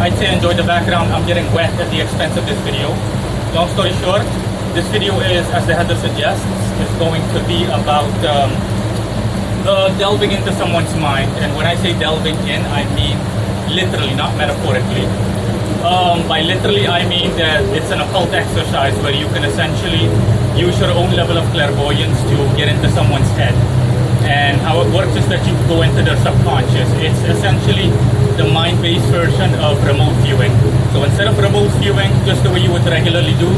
I'd say enjoy the background. I'm getting wet at the expense of this video. Long story short, this video is, as the header suggests, is going to be about delving into someone's mind. And when I say delving in, I mean literally, not metaphorically. By literally, I mean that it's an occult exercise where you can essentially use your own level of clairvoyance to get into someone's head. And how it works is that you go into their subconscious. It's essentially the mind-based version of remote viewing. So instead of remote viewing, just the way you would regularly do,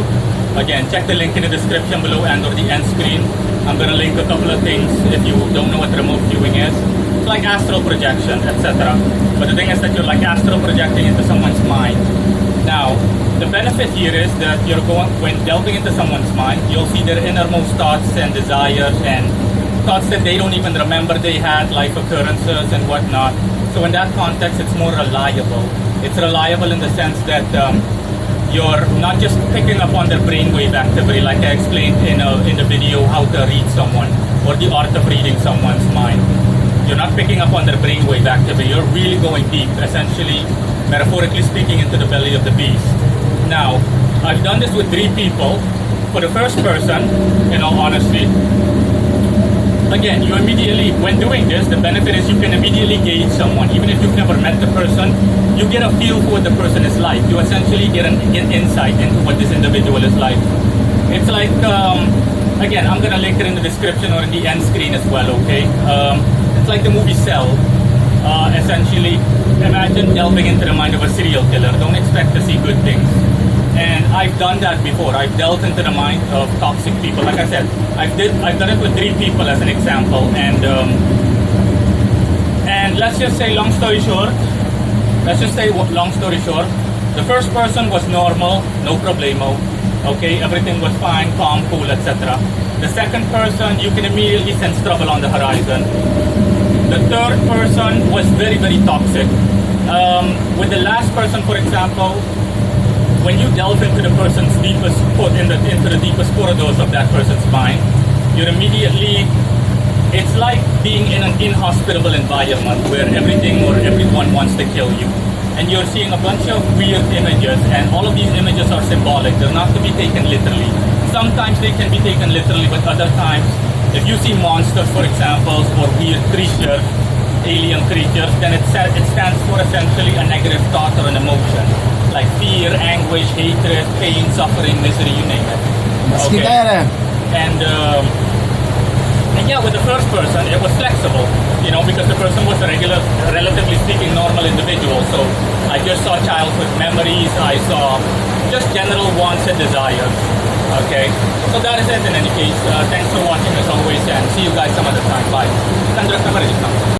again, check the link in the description below and or the end screen. I'm going to link a couple of things if you don't know what remote viewing is. It's like astral projection, etc. But the thing is that you're like astral projecting into someone's mind. Now, the benefit here is that when delving into someone's mind, you'll see their innermost thoughts and desires and thoughts that they don't even remember they had, life occurrences and whatnot. So in that context, it's more reliable. It's reliable in the sense that you're not just picking up on their brainwave activity, like I explained in the video how to read someone or the art of reading someone's mind. You're not picking up on their brainwave activity. You're really going deep, essentially, metaphorically speaking, into the belly of the beast. Now, I've done this with 3 people. For the first person, in all honesty, again, you immediately, when doing this, the benefit is you can immediately gauge someone. Even if you've never met the person, you get a feel for what the person is like. You essentially get insight into what this individual is like. It's like, again, I'm going to link it in the description or in the end screen as well, okay? It's like the movie Cell. Essentially, imagine delving into the mind of a serial killer. Don't expect to see good things. And I've done that before. I've delved into the mind of toxic people. Like I said, I've done it with 3 people as an example. And let's just say, long story short, the first person was normal, no problemo. Okay, everything was fine, calm, cool, etc. The second person, you can immediately sense trouble on the horizon. The third person was very, very toxic. With the last person, for example, when you delve into the person's deepest into the deepest corridors of that person's mind, you're immediately, it's like being in an inhospitable environment where everything or everyone wants to kill you. And you're seeing a bunch of weird images, and all of these images are symbolic. They're not to be taken literally. Sometimes they can be taken literally, but other times, if you see monsters, for example, or weird creatures, alien creatures, then it stands for essentially a negative thought or an emotion. Like fear, anguish, hatred, pain, suffering, misery, you name it. Okay. And yeah, with the first person, it was flexible, you know, because the person was a regular, relatively speaking, normal individual. So I just saw childhood memories, I saw just general wants and desires. Okay, so that is it in any case. Thanks for watching as always, and see you guys some other time. Bye.